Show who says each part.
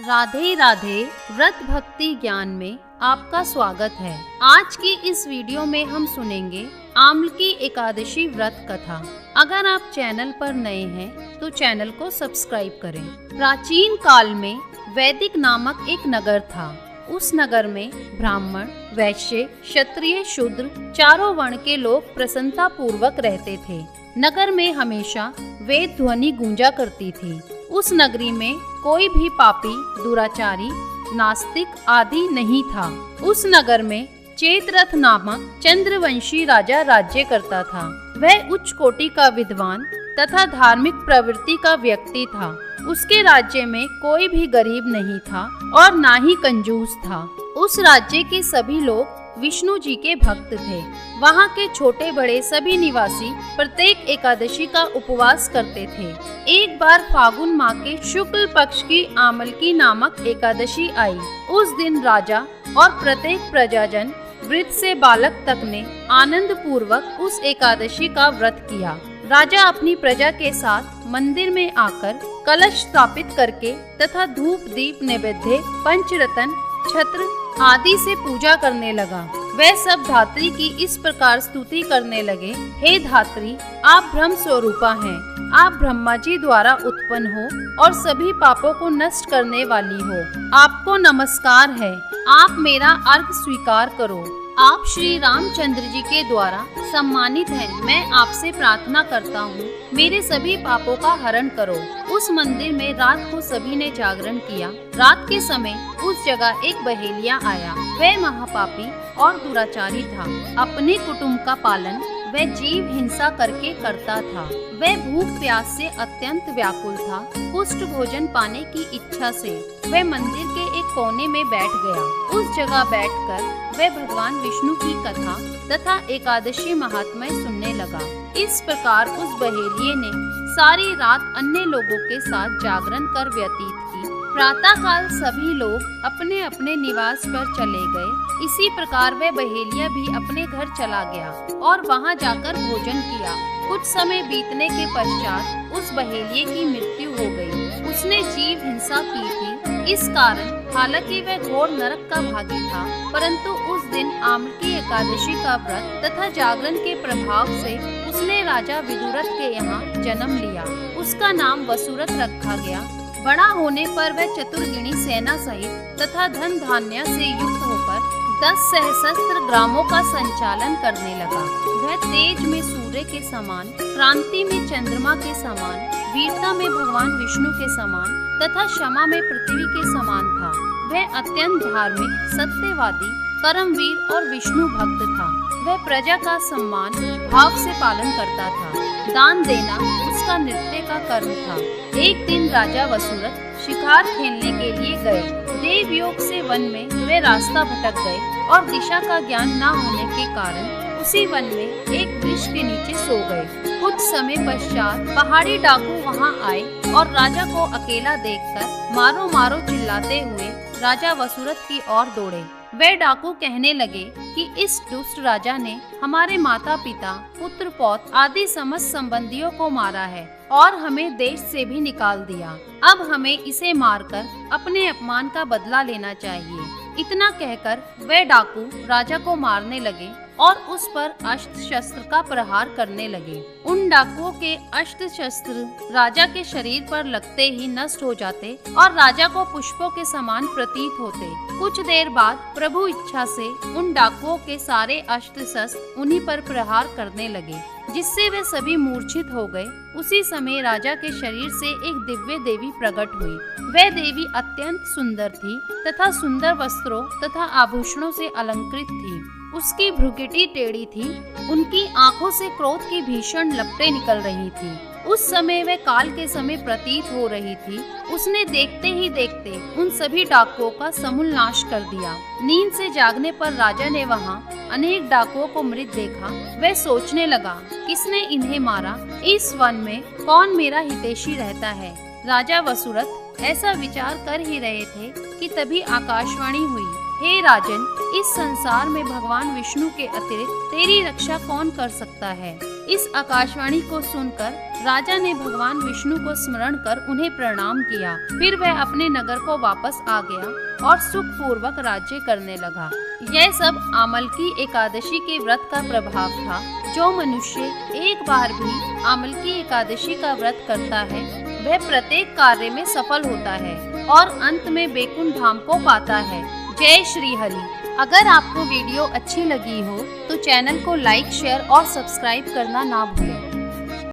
Speaker 1: राधे राधे। व्रत भक्ति ज्ञान में आपका स्वागत है। आज की इस वीडियो में हम सुनेंगे आम्लकी एकादशी व्रत कथा। अगर आप चैनल पर नए हैं तो चैनल को सब्सक्राइब करें। प्राचीन काल में वैदिक नामक एक नगर था। उस नगर में ब्राह्मण, वैश्य, क्षत्रिय, शूद्र चारों वर्ण के लोग प्रसन्नता पूर्वक रहते थे। नगर में हमेशा वेद ध्वनि गूंजा करती थी। उस नगरी में कोई भी पापी, दुराचारी, नास्तिक आदि नहीं था। उस नगर में चेतरथ नामक चंद्रवंशी राजा राज्य करता था। वह उच्च कोटि का विद्वान तथा धार्मिक प्रवृत्ति का व्यक्ति था। उसके राज्य में कोई भी गरीब नहीं था और ना ही कंजूस था। उस राज्य के सभी लोग विष्णु जी के भक्त थे। वहाँ के छोटे बड़े सभी निवासी प्रत्येक एकादशी का उपवास करते थे। एक बार फागुन माह के शुक्ल पक्ष की आम्लकी नामक एकादशी आई। उस दिन राजा और प्रत्येक प्रजाजन, वृद्ध से बालक तक ने आनंद पूर्वक उस एकादशी का व्रत किया। राजा अपनी प्रजा के साथ मंदिर में आकर कलश स्थापित करके तथा धूप दीप नैवेद्य, पंचरत्न, छत्र आदि से पूजा करने लगा। वह सब धात्री की इस प्रकार स्तुति करने लगे, हे धात्री, आप ब्रह्म स्वरूपा हैं। आप ब्रह्मा जी द्वारा उत्पन्न हो और सभी पापों को नष्ट करने वाली हो। आपको नमस्कार है। आप मेरा अर्घ स्वीकार करो। आप श्री रामचंद्र जी के द्वारा सम्मानित हैं। मैं आपसे प्रार्थना करता हूँ, मेरे सभी पापों का हरण करो। उस मंदिर में रात को सभी ने जागरण किया। रात के समय उस जगह एक बहेलिया आया। वह महापापी और दुराचारी था। अपने कुटुंब का पालन वह जीव हिंसा करके करता था। वह भूख प्यास से अत्यंत व्याकुल था। पुष्ट भोजन पाने की इच्छा से वह मंदिर के एक कोने में बैठ गया। उस जगह बैठकर वह भगवान विष्णु की कथा तथा एकादशी महात्म्य सुनने लगा। इस प्रकार उस बहेलिये ने सारी रात अन्य लोगों के साथ जागरण कर व्यतीत की। प्रातः काल सभी लोग अपने अपने निवास पर चले गए। इसी प्रकार वह बहेलिया भी अपने घर चला गया और वहां जाकर भोजन किया। कुछ समय बीतने के पश्चात उस बहेलिये की मृत्यु हो गई। उसने जीव हिंसा की थी। इस कारण हालांकि वह घोर नरक का भागी था, परंतु उस दिन आम्लकी एकादशी का व्रत तथा जागरण के प्रभाव से उसने राजा विदुरथ के यहाँ जन्म लिया। उसका नाम वसुरथ रखा गया। बड़ा होने पर वह चतुर्गिणी सेना सहित तथा धन धान्य से युक्त होकर 10 सहस्त्र ग्रामों का संचालन करने लगा। वह तेज में सूर्य के समान, क्रांति में चंद्रमा के समान, वीरता में भगवान विष्णु के समान तथा क्षमा में पृथ्वी के समान था। वह अत्यंत धार्मिक, सत्यवादी, कर्मवीर और विष्णु भक्त था। वह प्रजा का सम्मान भाव से पालन करता था। दान देना उसका नृत्य का कर्म था। एक दिन राजा वसुरथ शिकार खेलने के लिए गए। देव योग से वन में वे रास्ता भटक गए और दिशा का ज्ञान न होने के कारण उसी वन में एक वृक्ष के नीचे सो गए। कुछ समय पश्चात पहाड़ी डाकू वहां आए और राजा को अकेला देखकर मारो मारो चिल्लाते हुए राजा वसुरथ की ओर दौड़े। वे डाकू कहने लगे कि इस दुष्ट राजा ने हमारे माता पिता, पुत्र पौत्र आदि समस्त संबंधियों को मारा है और हमें देश से भी निकाल दिया। अब हमें इसे मारकर अपने अपमान का बदला लेना चाहिए। इतना कहकर वे डाकू राजा को मारने लगे और उस पर अस्त्र शस्त्र का प्रहार करने लगे। उन डाकुओं के अस्त्र शस्त्र राजा के शरीर पर लगते ही नष्ट हो जाते और राजा को पुष्पों के समान प्रतीत होते। कुछ देर बाद प्रभु इच्छा से उन डाकुओं के सारे अस्त्र शस्त्र उन्हीं पर प्रहार करने लगे, जिससे वे सभी मूर्छित हो गए। उसी समय राजा के शरीर से एक दिव्य देवी प्रकट हुई। वह देवी अत्यंत सुंदर थी तथा सुंदर वस्त्रों तथा आभूषणों से अलंकृत थी। उसकी भ्रुकुटी टेढ़ी थी। उनकी आंखों से क्रोध की भीषण लपटें निकल रही थी। उस समय वह काल के समय प्रतीत हो रही थी। उसने देखते ही देखते उन सभी डाकुओं का समूल नाश कर दिया। नींद से जागने पर राजा ने वहाँ अनेक डाकुओं को मृत देखा। वह सोचने लगा, किसने इन्हें मारा? इस वन में कौन मेरा हितैषी रहता है? राजा वसुरथ ऐसा विचार कर ही रहे थे कि तभी आकाशवाणी हुई, हे राजन, इस संसार में भगवान विष्णु के अतिरिक्त तेरी रक्षा कौन कर सकता है? इस आकाशवाणी को सुनकर राजा ने भगवान विष्णु को स्मरण कर उन्हें प्रणाम किया। फिर वह अपने नगर को वापस आ गया और सुख पूर्वक राज्य करने लगा। यह सब आमलकी एकादशी के व्रत का प्रभाव था। जो मनुष्य एक बार भी आमलकी एकादशी का व्रत करता है वह प्रत्येक कार्य में सफल होता है और अंत में वैकुंठ धाम को पाता है। जय श्री हरि। अगर आपको वीडियो अच्छी लगी हो तो चैनल को लाइक, शेयर और सब्सक्राइब करना ना भूलें।